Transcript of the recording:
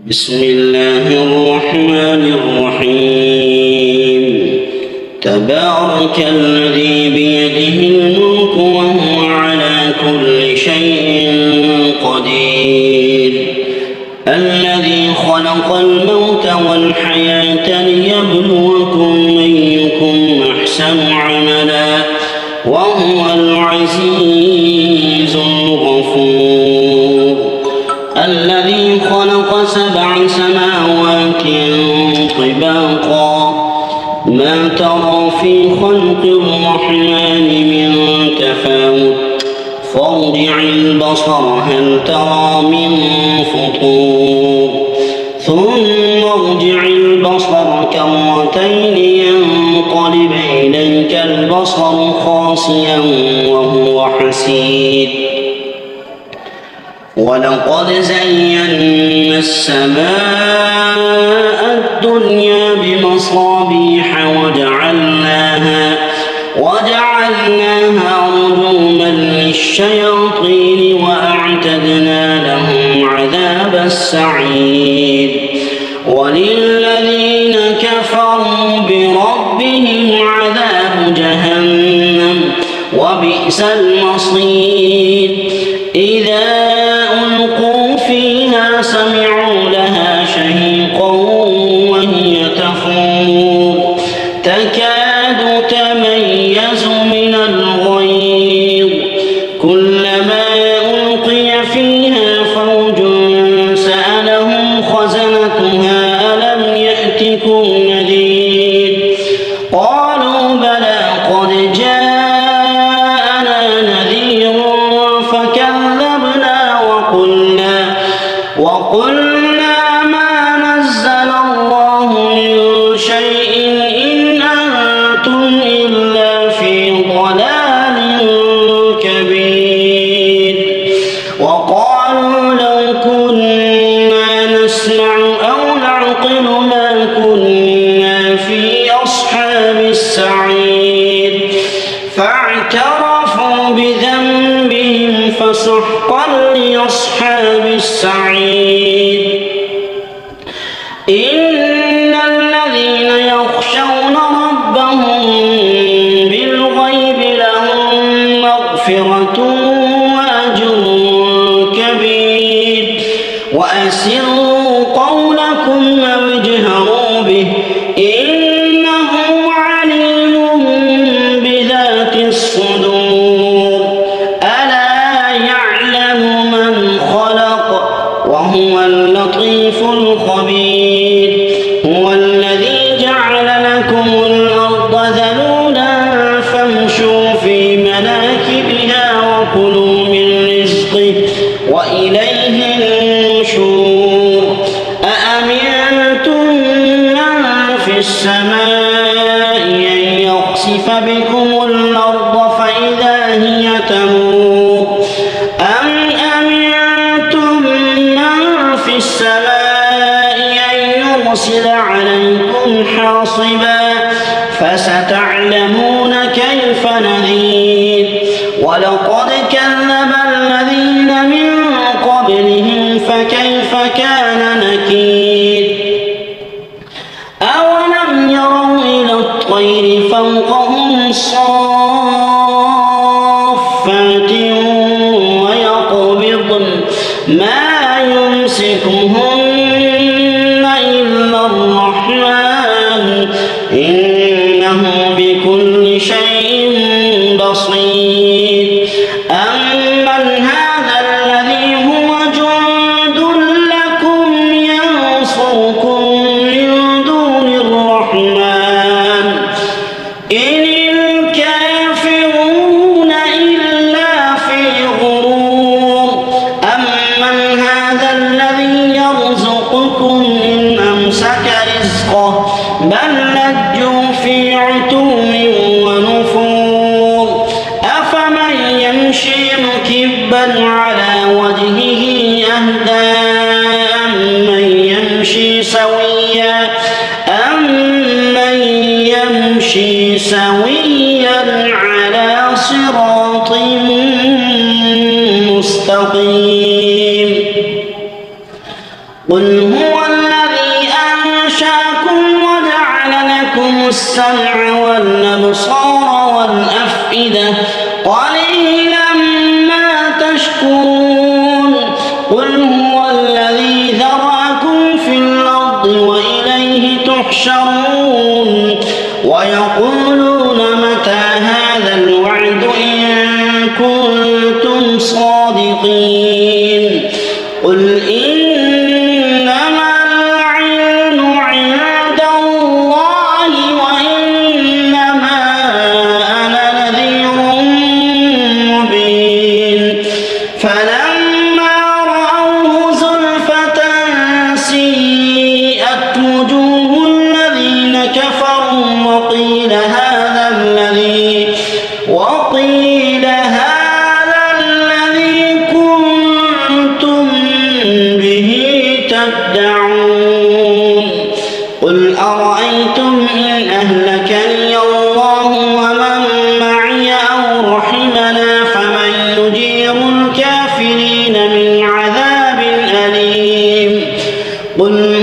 بسم الله الرحمن الرحيم تبارك الذي بيده الملك وهو على كل شيء قدير الذي خلق الموت والحياة ليبلوكم أيكم أحسن عملا وهو العزيز الغفور الذي خلق 7 سماوات طباقا ما ترى في خلق الرحمن من تفاوت فارجع البصر هل ترى من فطور ثم ارجع البصر كرتين ينقلب إليك البصر خاسئا وهو حسير ولقد زينا السماء الدنيا بمصابيح وجعلناها رجوما للشياطين وأعتدنا لهم عذاب السعير وللذين كفروا بربهم عذاب جهنم وبئس المصير إذا ألقوا فيها سمعوا لها شهيقا وهي تفور تكاد تميز من الغيظ كلما ألقي فيها فوج سألهم خزنتها ألم يأتكم نذير قالوا بلى قد جاءنا نذير فكذبنا وقلنا ما نزل الله من شيء إن أنتم إلا في ضلال كبير وقالوا لو كنا نسمع أو نعقل ما كنا في أصحاب السعير فاعترفوا بذنبهم فسحقا لأصحاب السعير إن الذين يخشون ربهم بالغيب لهم مغفرة وأجر كبير وأسروا قولكم أو اجهروا به إنه عليم بذات الصدور ألا يعلم من خلق وهو اللطيف الخبير هو الذي جعل لكم الأرض ذلولا فامشوا في مناكبها وكلوا من رزقه وإليه النشور أأمنتم من في السماء أن يخسف بكم الأرض فإذا هي تمور أم أمنتم من في السماء أن يرسل عليكم حاصبا فستعلمون كيف نذير ولقد كذب الذين من قبلهم فكيف كان نكير أولم يروا إلى الطير فوقهم صافات ويقبضن ما يمسكهن إلا الرحمن إنه بكل شيء بصير أمن هذا الذي هو جند لكم ينصركم من دون الرحمن إن الكافرون إلا في غرور أمن هذا الذي يرزقكم إن أمسك رزقه بل لجوا في عتو ونفور أفمن يمشي مكبا على وجهه أهدى أمن يمشي سويا على صراط مستقيم قل هو الذي أنشأكم وجعل لكم السمع والأبصار والأفئدة قليلا ما تشكرون قل هو الذي ذرأكم في الأرض وإليه تحشرون ويقولون متى هذا الوعد إن كنتم صادقين قل إنما العلم عند الله وإنما أنا نذير مبين فلما رأوه زلفة سيئت وجوه الذين كفروا وقيل هذا الذي كنتم به تدعون قل أرأيتم إن أهلكني الله ومن معي أو رحمنا فمن يجير الكافرين من عذاب أليم قل